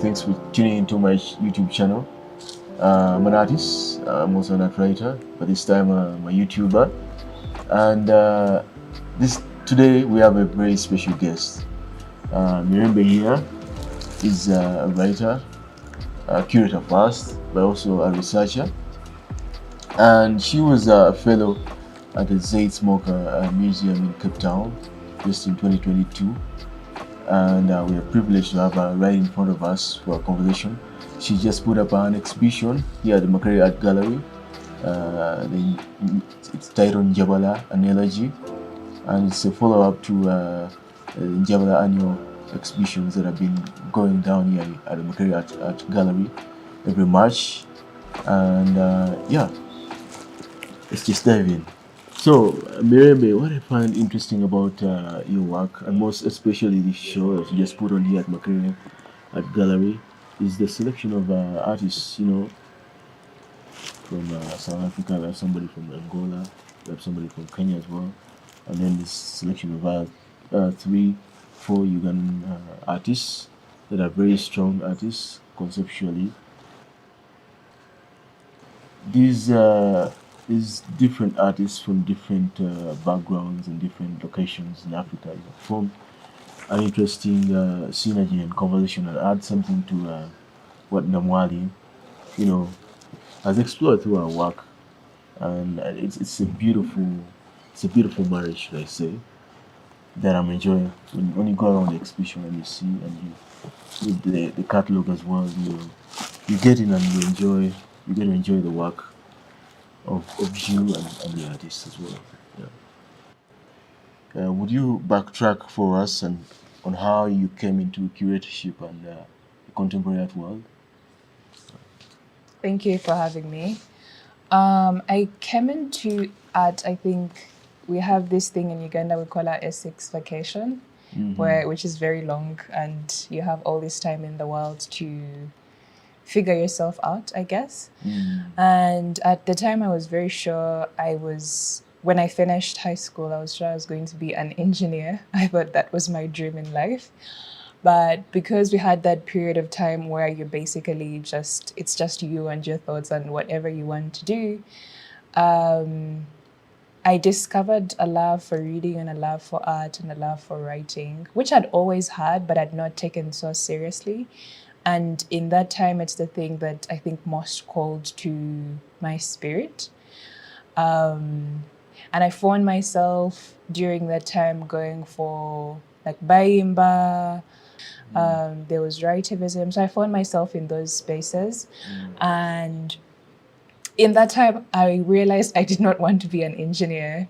thanks for tuning into my YouTube channel. I'm an artist, I'm also an art writer, but this time I'm a YouTuber. And today we have a very special guest. Mirembe here is a writer, a curator first, but also a researcher. And she was a fellow at the Zeitz Museum in Cape Town just in 2022. And we are privileged to have her right in front of us for a conversation. She just put up an exhibition here at the Makerere Art Gallery. It's titled Njabala, an Elegy, and it's a follow-up to Njabala annual exhibitions that have been going down here at the Makerere Art Gallery every March. And yeah, let's just dive in. So, Mirembe, what I find interesting about your work, and most especially this show that you just put on here at Makerere Art Gallery, is the selection of artists, from South Africa. We have somebody from Angola, we have somebody from Kenya as well, and then this selection of 3-4 Ugandan artists that are very strong artists conceptually. These different artists from different backgrounds and different locations in Africa form an interesting synergy and conversation and add something to what Namwali, has explored through our work, and it's a beautiful marriage, should I say, that I'm enjoying. When you go around the exhibition and you see and you with the catalog as well, you get in and you get to enjoy the work of you and the artist as well. Yeah. Would you backtrack for us on how you came into curatorship and the contemporary art world? Thank you for having me. I came into art, I think we have this thing in Uganda we call our Essex vacation, which is very long, and you have all this time in the world to figure yourself out, I guess. And at the time I was very sure when I finished high school, I was sure I was going to be an engineer. I thought that was my dream in life. But because we had that period of time where you're basically it's just you and your thoughts and whatever you want to do, I discovered a love for reading and a love for art and a love for writing, which I'd always had, but I'd not taken so seriously. And in that time, it's the thing that I think most called to my spirit. And I found myself during that time going for like Baimba, there was writivism. So I found myself in those spaces. And in that time, I realized I did not want to be an engineer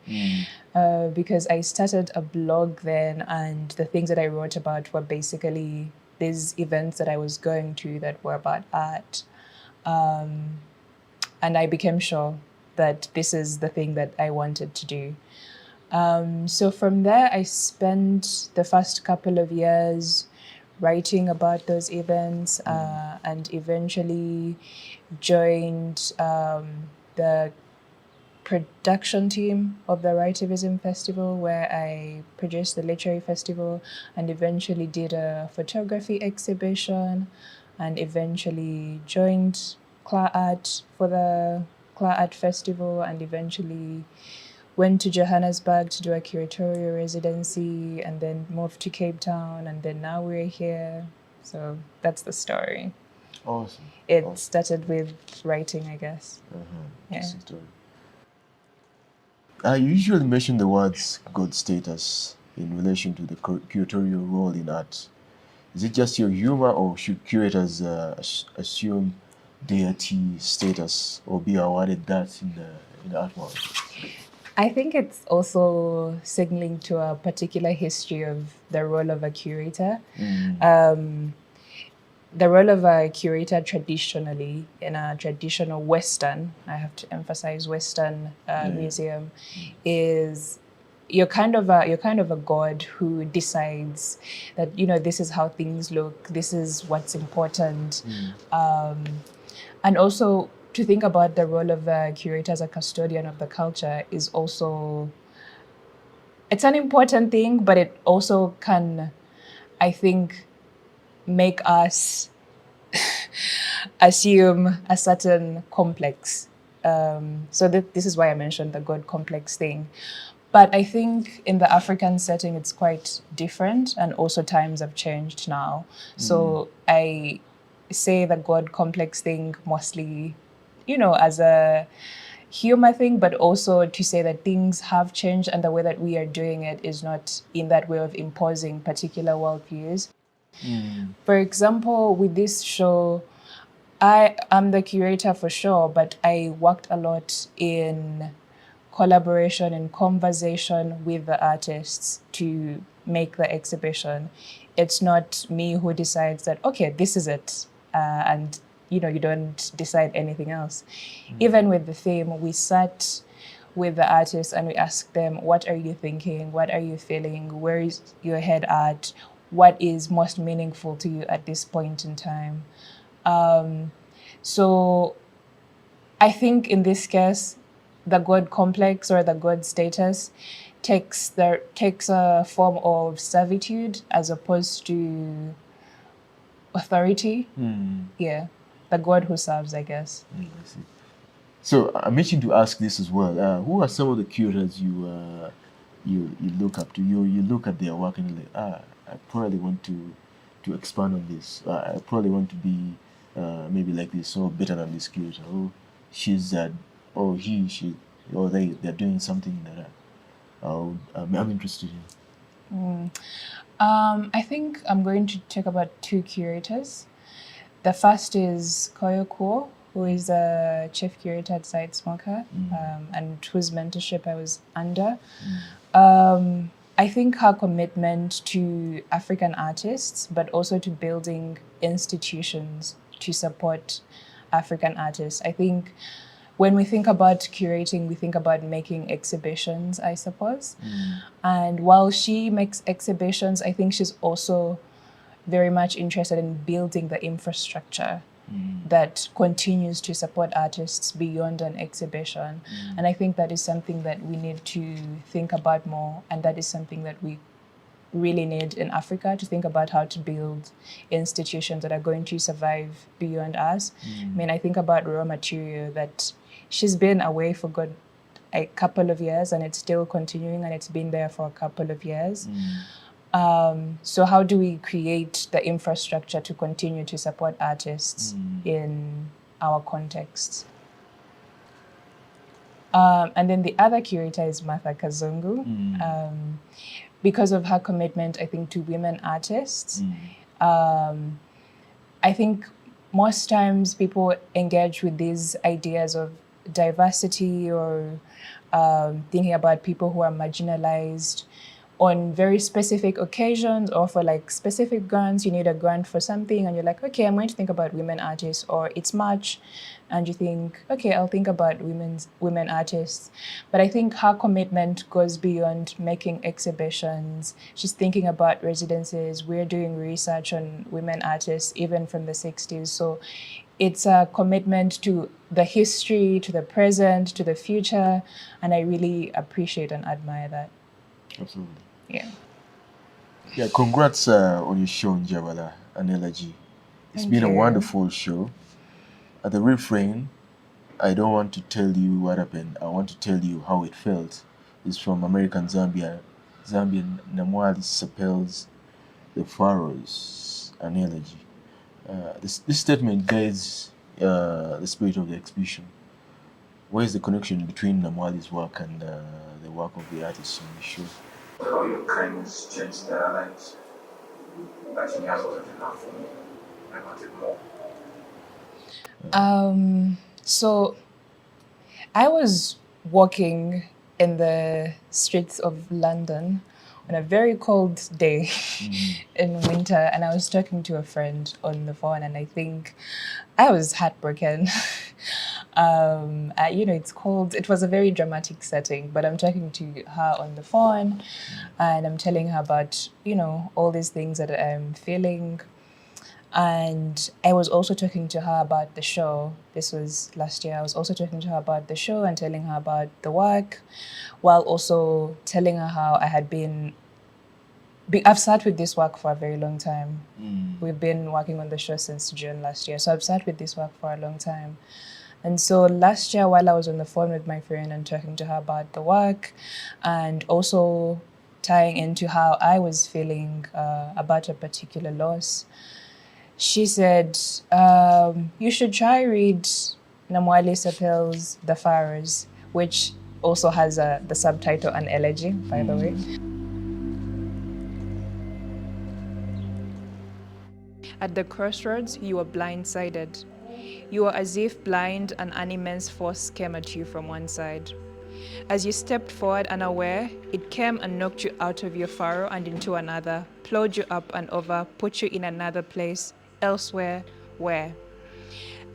because I started a blog then, and the things that I wrote about were basically these events that I was going to that were about art. And I became sure that this is the thing that I wanted to do. So from there, I spent the first couple of years writing about those events and eventually joined the production team of the Writivism Festival, where I produced the literary festival and eventually did a photography exhibition and eventually joined KLA Art for the KLA Art Festival and eventually went to Johannesburg to do a curatorial residency and then moved to Cape Town, and then now we're here. So that's the story. Awesome. It started with writing, I guess. Yeah. Story. I usually mention the words God status in relation to the curatorial role in art. Is it just your humor, or should curators assume deity status or be awarded that in the art world? I think it's also signaling to a particular history of the role of a curator. The role of a curator traditionally in a traditional Western, I have to emphasize Western museum, is you're kind of a god who decides that this is how things look, this is what's important, and also to think about the role of a curator as a custodian of the culture is also, it's an important thing, but it also can, I think, make us assume a certain complex. So this is why I mentioned the God complex thing. But I think in the African setting, it's quite different, and also times have changed now. So I say the God complex thing mostly, as a humor thing, but also to say that things have changed and the way that we are doing it is not in that way of imposing particular worldviews. For example, with this show, I am the curator for sure, but I worked a lot in collaboration and conversation with the artists to make the exhibition. It's not me who decides that, okay, this is it, and you don't decide anything else. Even with the theme, we sat with the artists and we asked them, what are you thinking? What are you feeling? Where is your head at? What is most meaningful to you at this point in time? So I think in this case, the God complex or the God status takes a form of servitude as opposed to authority. Yeah, the God who serves, I guess. I see. So I mentioned to ask this as well. Who are some of the curators you look up to? You look at their work and you're like, I probably want to expand on this. I probably want to be maybe like this or better than this curator. Oh, she's that. Or she, or they're doing something that I'm interested in. I think I'm going to talk about two curators. The first is Koyoko, who is a chief curator at Zeitz and whose mentorship I was under. I think her commitment to African artists, but also to building institutions to support African artists. I think when we think about curating, we think about making exhibitions, I suppose. And while she makes exhibitions, I think she's also very much interested in building the infrastructure that continues to support artists beyond an exhibition. And I think that is something that we need to think about more, and that is something that we really need in Africa, to think about how to build institutions that are going to survive beyond us. I mean, I think about raw material, that she's been away for a couple of years and it's still continuing, and it's been there for a couple of years. So how do we create the infrastructure to continue to support artists in our context? And then the other curator is Martha Kazungu. Because of her commitment, I think, to women artists. I think most times people engage with these ideas of diversity or thinking about people who are marginalized on very specific occasions, or for like specific grants. You need a grant for something and you're like, okay, I'm going to think about women artists, or it's March and you think, okay, I'll think about women artists. But I think her commitment goes beyond making exhibitions. She's thinking about residencies. We're doing research on women artists even from the 60s. So it's a commitment to the history, to the present, to the future, and I really appreciate and admire that. Absolutely. Yeah. Yeah, congrats on your show, Njabala and Elegy. It's been a wonderful show. At the refrain, I don't want to tell you what happened. I want to tell you how it felt. It's from American Zambian Namwali Serpell's The Furrows, an Elegy. This statement guides the spirit of the exhibition. Where is the connection between Namwali's work and the work of the artists on the show? How your kindness changed their lives. Actually, that wasn't enough for me. I wanted more. So I was walking in the streets of London on a very cold day in winter, and I was talking to a friend on the phone, and I think I was heartbroken. It's cold. It was a very dramatic setting, but I'm talking to her on the phone and I'm telling her about, all these things that I'm feeling. And I was also talking to her about the show. This was last year. I was also talking to her about the show and telling her about the work, while also telling her how I had been I've sat with this work for a very long time. We've been working on the show since June last year. So I've sat with this work for a long time. And so last year, while I was on the phone with my friend and talking to her about the work, and also tying into how I was feeling about a particular loss, she said, you should try read Namwali Serpell's The Furrows, which also has the subtitle An Elegy, by the way. At the crossroads, you were blindsided. You were as if blind and an immense force came at you from one side. As you stepped forward unaware, it came and knocked you out of your furrow and into another, plowed you up and over, put you in another place, elsewhere, where?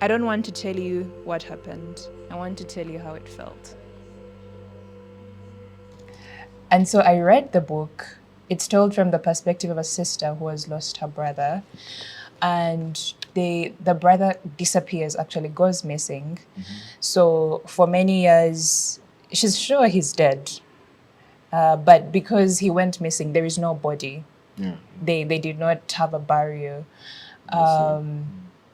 I don't want to tell you what happened. I want to tell you how it felt. And so I read the book. It's told from the perspective of a sister who has lost her brother. And the brother disappears, actually goes missing. So for many years, she's sure he's dead. But because he went missing, there is no body. Yeah. They did not have a burial.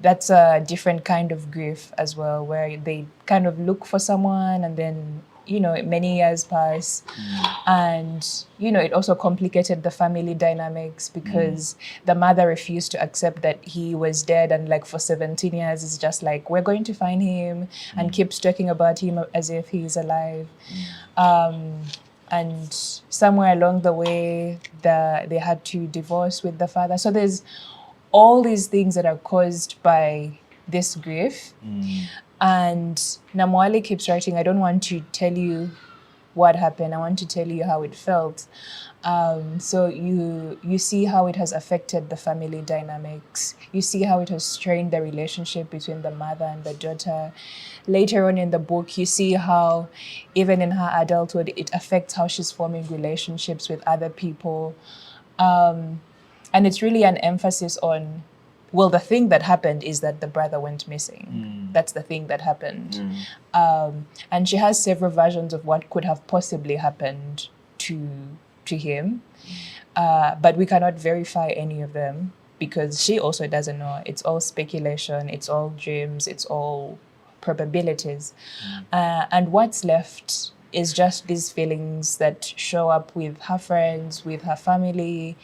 That's a different kind of grief as well, where they kind of look for someone and then, many years pass. And, it also complicated the family dynamics because the mother refused to accept that he was dead. And like for 17 years, it's just like, we're going to find him, and keeps talking about him as if he's alive. And somewhere along the way, they had to divorce with the father. So there's all these things that are caused by this grief. And Namwali keeps writing, I don't want to tell you what happened. I want to tell you how it felt. So you see how it has affected the family dynamics. You see how it has strained the relationship between the mother and the daughter. Later on in the book, you see how even in her adulthood, it affects how she's forming relationships with other people. And it's really an emphasis on, well, the thing that happened is that the brother went missing. That's the thing that happened. And she has several versions of what could have possibly happened to him. But we cannot verify any of them because she also doesn't know. It's all speculation, it's all dreams, it's all probabilities. And what's left is just these feelings that show up with her friends, with her family,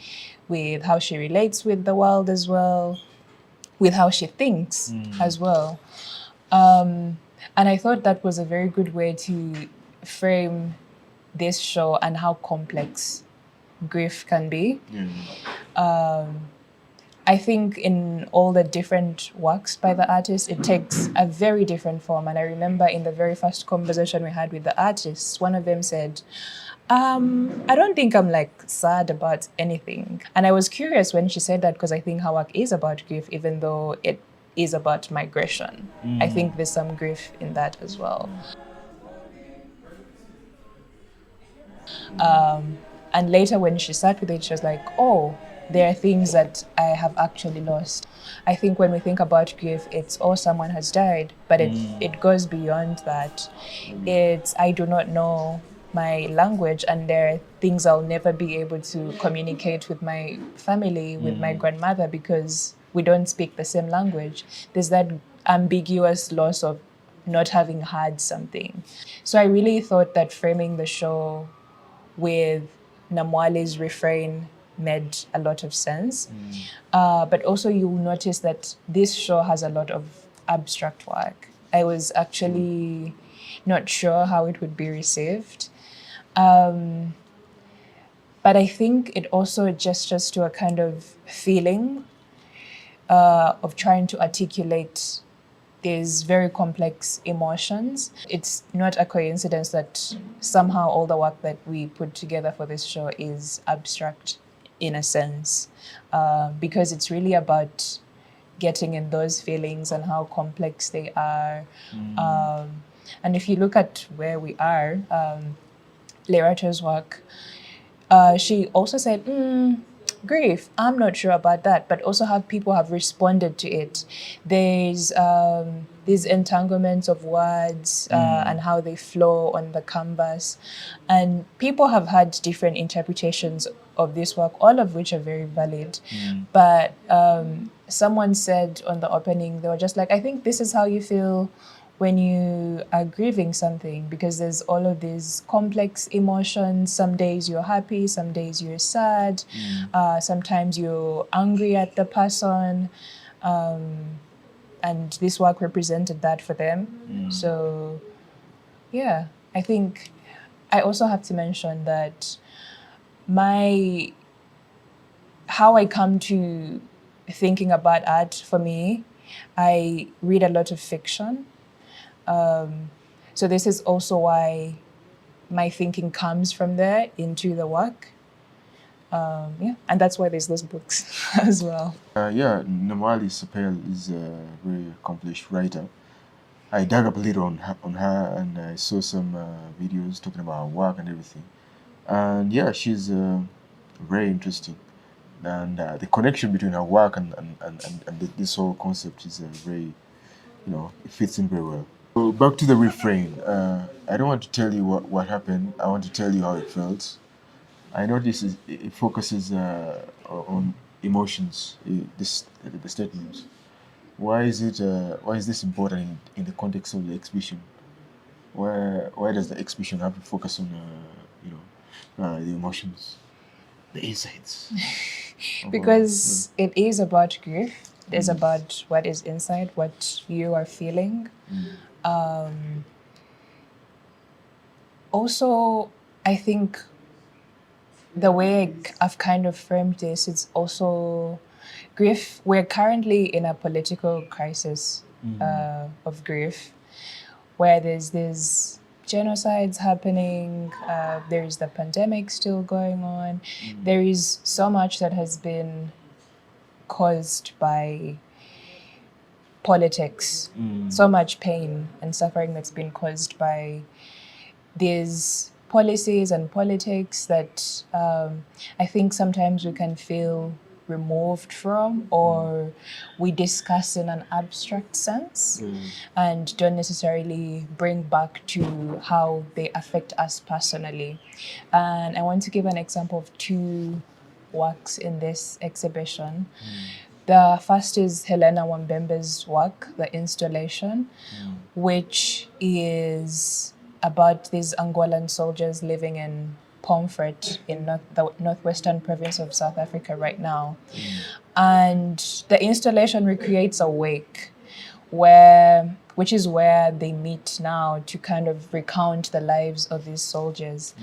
with how she relates with the world as well, with how she thinks as well. And I thought that was a very good way to frame this show and how complex grief can be. I think in all the different works by the artist, it takes a very different form. And I remember in the very first conversation we had with the artists, one of them said, I don't think I'm like sad about anything. And I was curious when she said that because I think her work is about grief, even though it is about migration. I think there's some grief in that as well. And later when she sat with it, she was like, oh, there are things that I have actually lost. I think when we think about grief, it's, oh, someone has died, but it goes beyond that. It's, I do not know my language, and there are things I'll never be able to communicate with my family, with my grandmother, because we don't speak the same language. There's that ambiguous loss of not having had something. So I really thought that framing the show with Namwali's refrain made a lot of sense. But also you'll notice that this show has a lot of abstract work. I was actually not sure how it would be received. But I think it also gestures to a kind of feeling of trying to articulate these very complex emotions. It's not a coincidence that somehow all the work that we put together for this show is abstract in a sense, because it's really about getting in those feelings and how complex they are. And if you look at where we are, Lerato's work, she also said, grief. I'm not sure about that, but also how people have responded to it. There's these entanglements of words and how they flow on the canvas. And people have had different interpretations of this work, all of which are very valid. But someone said on the opening, they were just like, I think this is how you feel when you are grieving something, because there's all of these complex emotions. Some days you're happy, some days you're sad, sometimes you're angry at the person, and this work represented that for them. So yeah, I think I also have to mention that how I come to thinking about art, for me, I read a lot of fiction. So this is also why my thinking comes from there into the work. And that's why there's those books as well. Namwali Serpell is a very accomplished writer. I dug up a little on her and I saw some videos talking about her work and everything. And yeah, she's very interesting. And the connection between her work and this whole concept is very, it fits in very well. So back to the refrain. I don't want to tell you what happened. I want to tell you how it felt. I know it focuses on emotions. The statements. Why is this important in the context of the exhibition? Why does the exhibition have to focus on the emotions, the insights? Because it is about grief. It is about what is inside, what you are feeling. Also, I think the way I've kind of framed this, it's also grief. We're currently in a political crisis of grief, where there's these genocides happening, there's the pandemic still going on. There is so much that has been caused by politics, so much pain and suffering that's been caused by these policies and politics that I think sometimes we can feel removed from, or we discuss in an abstract sense and don't necessarily bring back to how they affect us personally. And I want to give an example of two works in this exhibition. The first is Helena Wambembe's work, The Installation, which is about these Angolan soldiers living in Pomfret in the northwestern province of South Africa right now. And the installation recreates a wake, which is where they meet now to kind of recount the lives of these soldiers.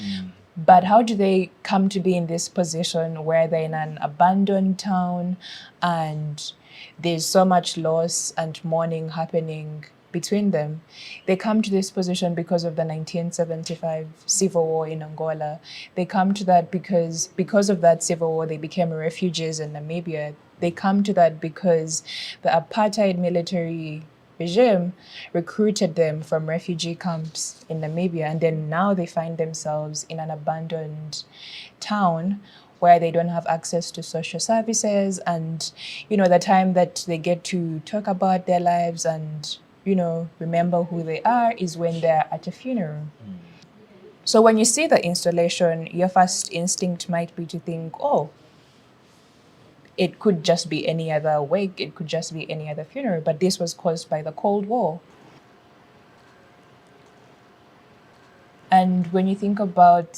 But how do they come to be in this position where they're in an abandoned town and there's so much loss and mourning happening between them? They come to this position because of the 1975 civil war in Angola. They come to that because of that civil war, they became refugees in Namibia. They come to that because the apartheid military regime recruited them from refugee camps in Namibia, and then now they find themselves in an abandoned town where they don't have access to social services, and the time that they get to talk about their lives and remember who they are is when they're at a funeral. So when you see the installation, your first instinct might be to think, oh, it could just be any other wake, it could just be any other funeral, but this was caused by the Cold War. And when you think about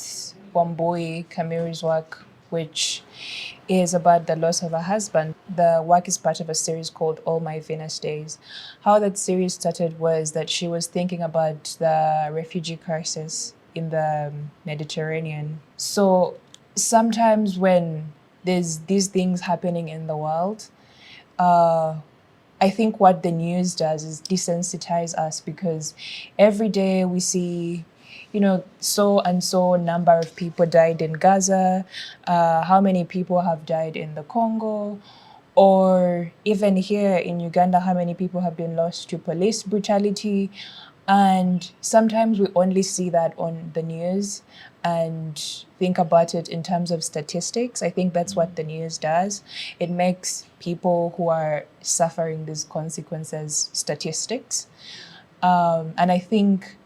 Wambui Kamiru's work, which is about the loss of her husband, the work is part of a series called All My Venus Days. How that series started was that she was thinking about the refugee crisis in the Mediterranean. So sometimes when there's these things happening in the world, I think what the news does is desensitize us, because every day we see, so and so number of people died in Gaza, how many people have died in the Congo, or even here in Uganda, how many people have been lost to police brutality. And sometimes we only see that on the news, and think about it in terms of statistics. I think that's what the news does. It makes people who are suffering these consequences statistics. And I think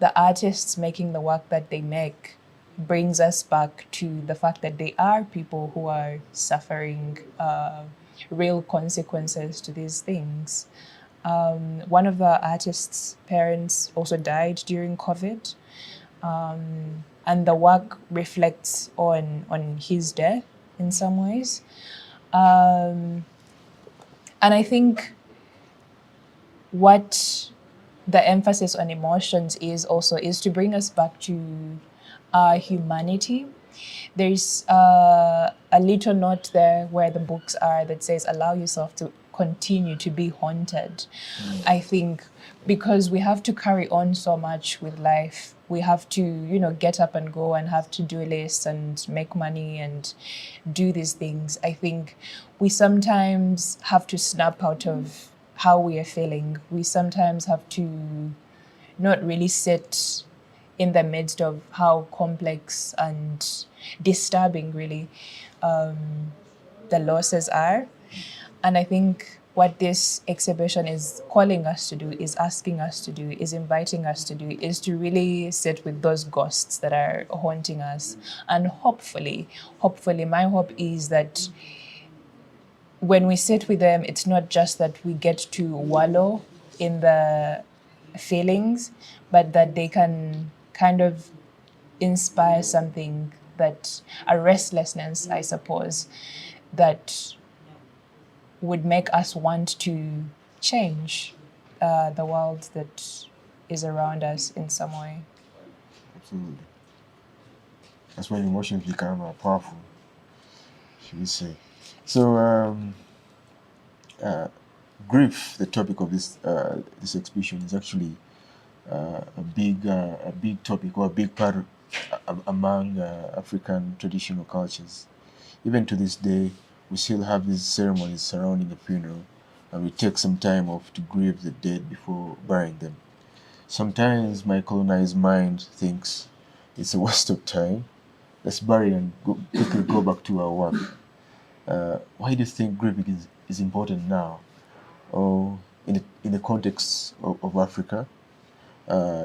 the artists making the work that they make brings us back to the fact that they are people who are suffering real consequences to these things. One of the artist's parents also died during COVID, and the work reflects on his death in some ways. And I think what the emphasis on emotions is also is to bring us back to our humanity. There's a little note there where the books are that says, allow yourself to continue to be haunted. I think because we have to carry on so much with life, we have to, get up and go and have to-do lists and make money and do these things. I think we sometimes have to snap out of how we are feeling. We sometimes have to not really sit in the midst of how complex and disturbing really the losses are. And I think what this exhibition is calling us to do, is asking us to do, is inviting us to do, is to really sit with those ghosts that are haunting us. And hopefully, my hope is that when we sit with them, it's not just that we get to wallow in the feelings, but that they can kind of inspire something, that a restlessness, I suppose, that would make us want to change the world that is around us in some way. Absolutely. That's when emotions become powerful, should we say. So, grief, the topic of this exhibition, is actually a big topic, or a big part among African traditional cultures. Even to this day, we still have these ceremonies surrounding the funeral, and we take some time off to grieve the dead before burying them. Sometimes my colonized mind thinks it's a waste of time. Let's bury and quickly go back to our work. Why do you think grieving is important now, or in the context of Africa?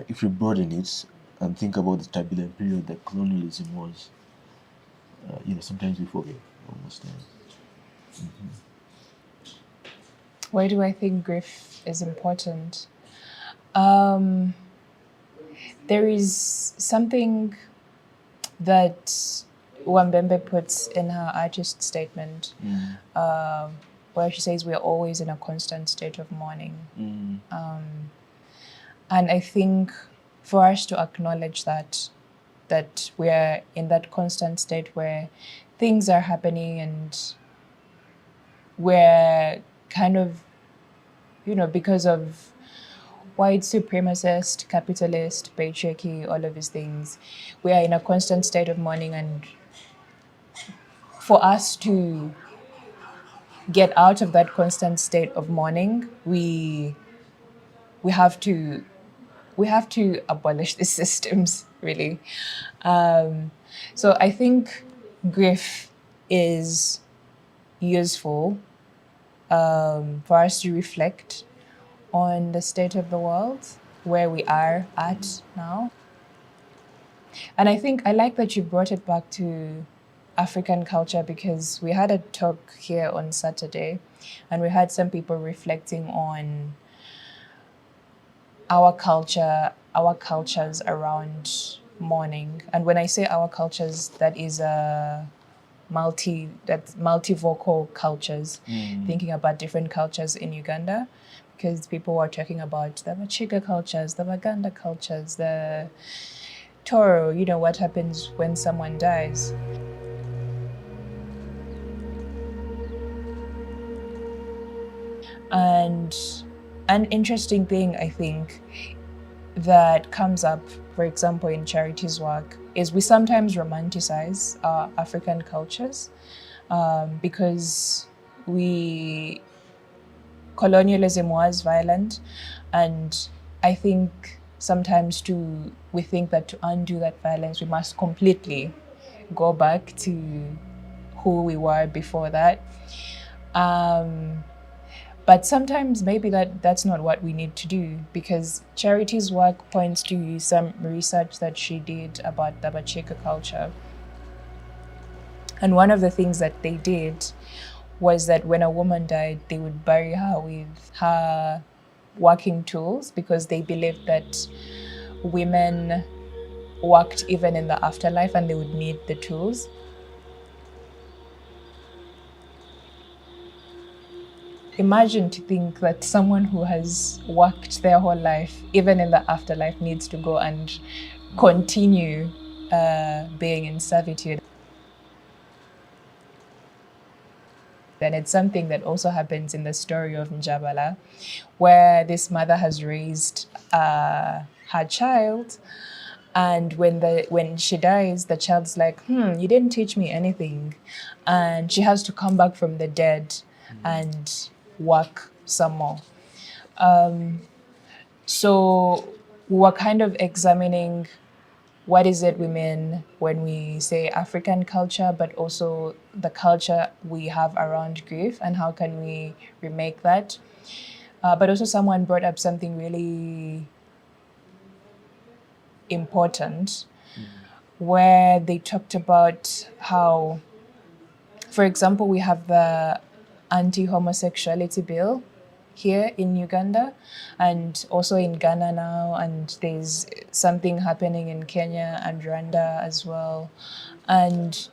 If we broaden it and think about the turbulent period that colonialism was, sometimes we forget almost. Why do I think grief is important? There is something that Wambembe puts in her artist statement, where she says we are always in a constant state of mourning. And I think for us to acknowledge that we are in that constant state where things are happening and we're kind of, because of white supremacist, capitalist, patriarchy, all of these things, we are in a constant state of mourning. And for us to get out of that constant state of mourning, we have to abolish these systems, really. So I think grief is useful for us to reflect on the state of the world, where we are at now. And I think I like that you brought it back to African culture, because we had a talk here on Saturday and we had some people reflecting on our culture, our cultures around mourning. And when I say our cultures, that is multivocal cultures, thinking about different cultures in Uganda, because people were talking about the Machiga cultures, the Baganda cultures, the Toro, what happens when someone dies. And an interesting thing, I think, that comes up, for example, in Charity's work, is we sometimes romanticize our African cultures because colonialism was violent, and I think sometimes we think that to undo that violence, we must completely go back to who we were before that. But sometimes maybe that's not what we need to do, because Charity's work points to some research that she did about the Bachika culture. And one of the things that they did was that when a woman died, they would bury her with her working tools, because they believed that women worked even in the afterlife and they would need the tools. Imagine to think that someone who has worked their whole life, even in the afterlife, needs to go and continue being in servitude. And it's something that also happens in the story of Njabala, where this mother has raised her child, and when she dies, the child's like, you didn't teach me anything. And she has to come back from the dead and work some more. So we were kind of examining what is it we mean when we say African culture, but also the culture we have around grief, and how can we remake that. But also someone brought up something really important, where they talked about how, for example, we have the anti-homosexuality bill here in Uganda and also in Ghana now, and there's something happening in Kenya and Rwanda as well. And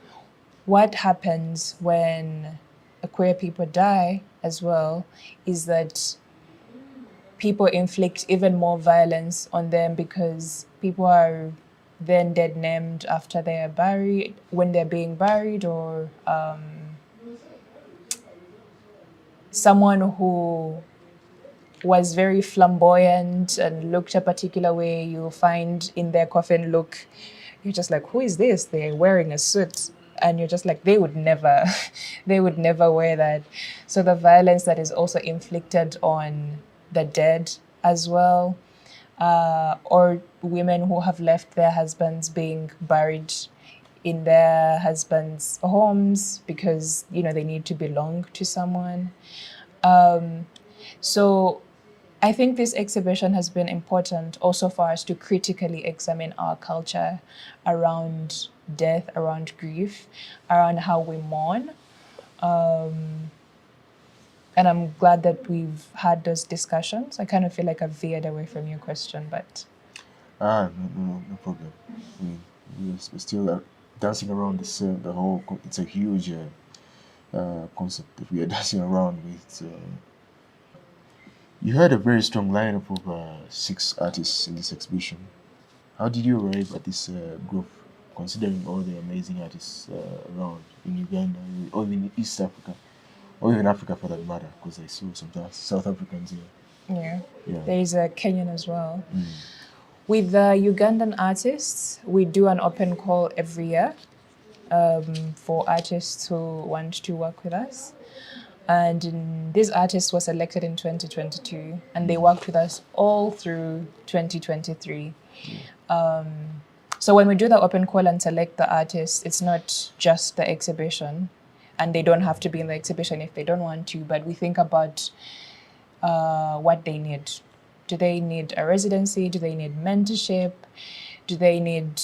what happens when queer people die as well is that people inflict even more violence on them, because people are then dead named after they are buried, when they're being buried, or someone who was very flamboyant and looked a particular way, you'll find in their coffin look, you're just like, who is this? They're wearing a suit. And you're just like, they would never wear that. So the violence that is also inflicted on the dead as well, or women who have left their husbands being buried in their husbands' homes because, they need to belong to someone. So I think this exhibition has been important also for us to critically examine our culture around death, around grief, around how we mourn. And I'm glad that we've had those discussions. I kind of feel like I've veered away from your question, but... No problem. We're still dancing around this, the whole, it's a huge concept that we are dancing around with. You had a very strong lineup of 6 artists in this exhibition. How did you arrive at this group, considering all the amazing artists around in Uganda, or in East Africa, or even Africa for that matter, because I saw some South Africans here. Yeah. There is a Kenyan as well. With the Ugandan artists, we do an open call every year for artists who want to work with us. And these artists were selected in 2022, and they worked with us all through 2023. So when we do the open call and select the artists, it's not just the exhibition, and they don't have to be in the exhibition if they don't want to, but we think about what they need. Do they need a residency? Do they need mentorship? Do they need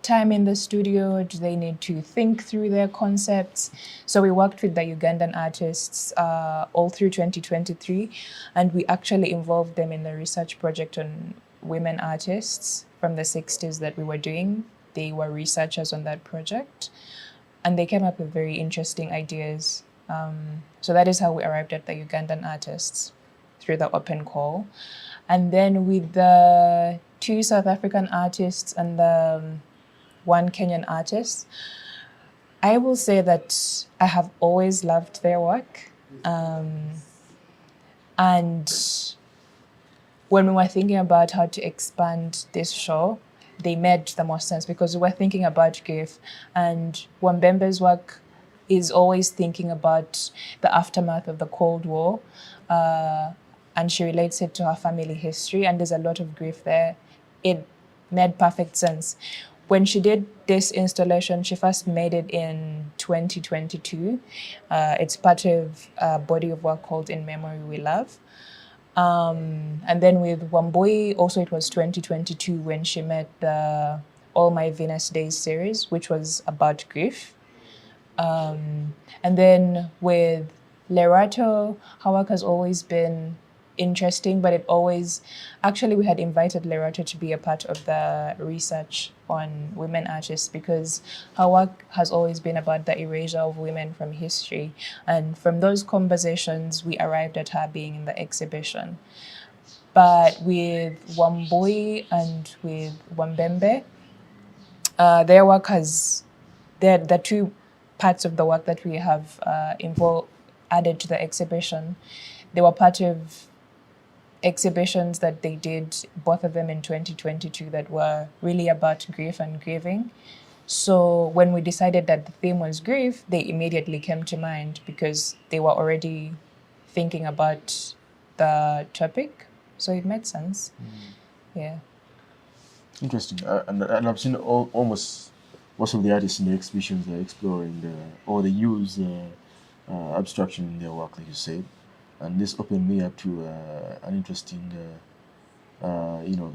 time in the studio? Do they need to think through their concepts? So we worked with the Ugandan artists all through 2023, and we actually involved them in the research project on women artists from the 60s that we were doing. They were researchers on that project, and they came up with very interesting ideas. So that is how we arrived at the Ugandan artists, through the open call. And then with the 2 South African artists and the 1 Kenyan artist, I will say that I have always loved their work. And when we were thinking about how to expand this show, they made the most sense, because we were thinking about grief, and Wambembe's work is always thinking about the aftermath of the Cold War, and she relates it to her family history, and there's a lot of grief there. It made perfect sense. When she did this installation, she first made it in 2022. It's part of a body of work called In Memory We Love. And then with Wambui, also it was 2022 when she made the All My Venus Days series, which was about grief. And then with Lerato, her work has always been interesting, but actually we had invited Lerato to be a part of the research on women artists because her work has always been about the erasure of women from history. And from those conversations, we arrived at her being in the exhibition. But with Wambui and with Wambembe, their work they're the two parts of the work that we have added to the exhibition. They were part of exhibitions that they did, both of them in 2022, that were really about grief and grieving. So when we decided that the theme was grief, they immediately came to mind because they were already thinking about the topic. So it made sense. Yeah. Interesting. And I've seen almost most of the artists in the exhibitions are exploring or they use abstraction in their work, like you said. And this opened me up to an interesting,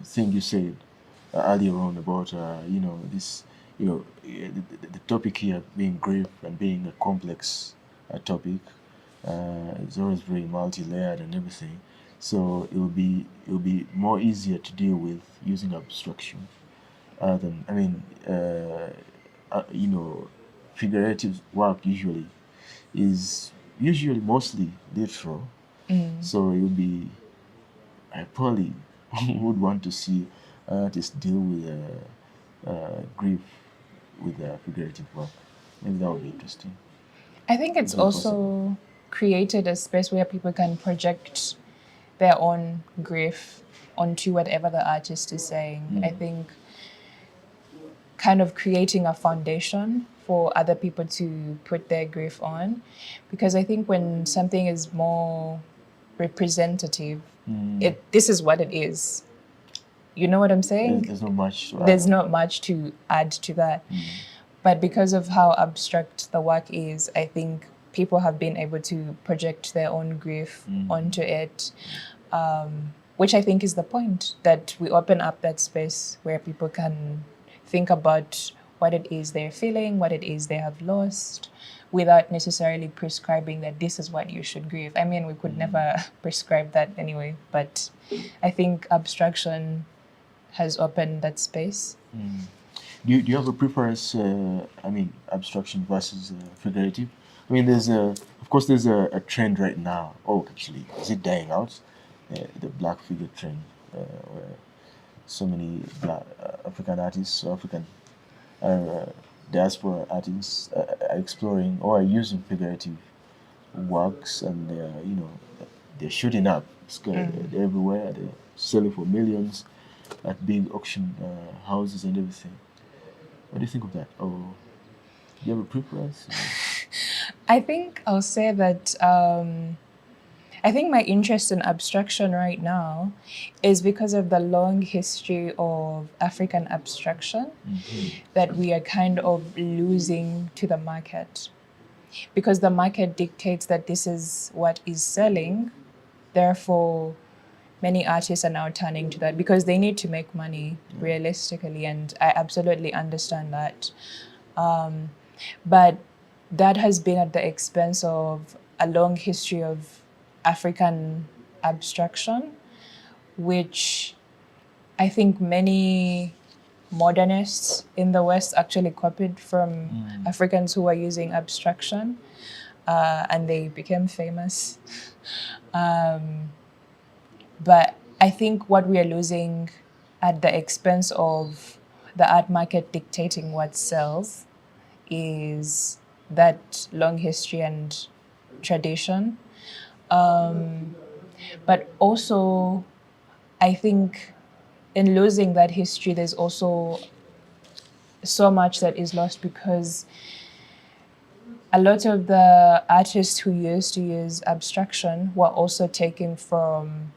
thing you said earlier on about, the topic here being grief and being a complex topic. It's always very multi-layered and everything. So it will be more easier to deal with using abstraction. Figurative work is usually mostly literal. So it would be, I probably would want to see artists deal with grief with figurative work. Maybe that would be interesting. I think it's also created a space where people can project their own grief onto whatever the artist is saying. I think kind of creating a foundation for other people to put their grief on. Because I think when something is more representative, this is what it is. You know what I'm saying? There's not much to add. There's not much to add to that. But because of how abstract the work is, I think people have been able to project their own grief onto it, which I think is the point, that we open up that space where people can think about what it is they're feeling, what it is they have lost, without necessarily prescribing that this is what you should grieve. I mean, we could never prescribe that anyway, but I think abstraction has opened that space. Do you have a preference, abstraction versus figurative? I mean, there's a trend right now. Oh, actually, is it dying out? The black figure trend, where so many black African artists, African diaspora artists are exploring or are using figurative works, and they're shooting up. They're everywhere. They're selling for millions at big auction houses and everything. What do you think of that? Or do you have a preference? I think I'll say that I think my interest in abstraction right now is because of the long history of African abstraction that we are kind of losing to the market. Because the market dictates that this is what is selling, therefore many artists are now turning to that because they need to make money realistically, and I absolutely understand that. But that has been at the expense of a long history of African abstraction, which I think many modernists in the West actually copied from Africans who were using abstraction, and they became famous. But I think what we are losing at the expense of the art market dictating what sells is that long history and tradition. But also, I think in losing that history, there's also so much that is lost because a lot of the artists who used to use abstraction were also taken from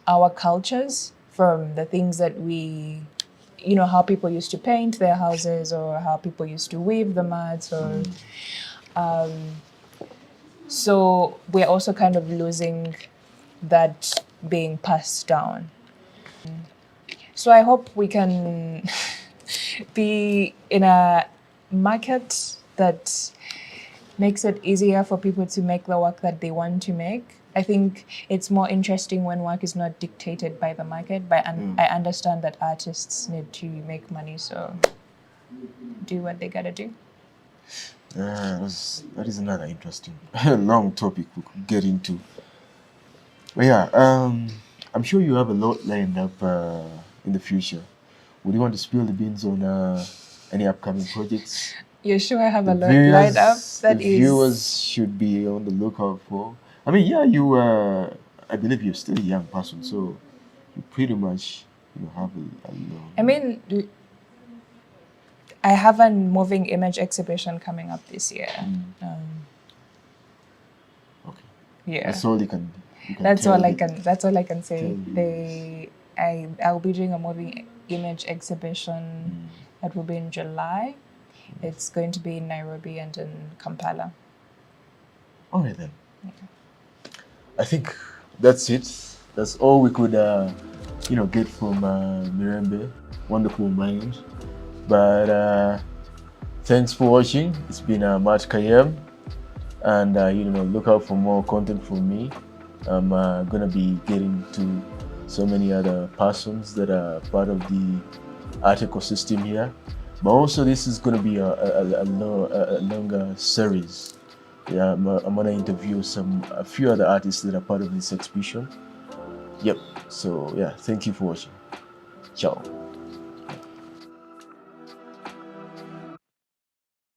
our cultures, from the things that we, how people used to paint their houses, or how people used to weave the mats, or so we're also kind of losing that being passed down. So I hope we can be in a market that makes it easier for people to make the work that they want to make. I think it's more interesting when work is not dictated by the market, but I understand that artists need to make money, so do what they gotta do. That is another interesting, long topic we could get into. But yeah, I'm sure you have a lot lined up in the future. Would you want to spill the beans on any upcoming projects? You're sure I have a lot lined up? The viewers should be on the lookout for. I mean, yeah, I believe you're still a young person, so you pretty much have a long. I mean, I have a moving image exhibition coming up this year. Okay. Yeah. That's all you can. That's all I can say. I'll be doing a moving image exhibition that will be in July. It's going to be in Nairobi and in Kampala. All right then. Yeah. I think that's it. That's all we could, get from Mirembe. Wonderful mind. But thanks for watching. It's been Matt Kayem, and look out for more content from me. I'm gonna be getting to so many other persons that are part of the art ecosystem here. But also, this is gonna be a longer series. Yeah, I'm gonna interview a few other artists that are part of this exhibition. Yep. So yeah, thank you for watching. Ciao.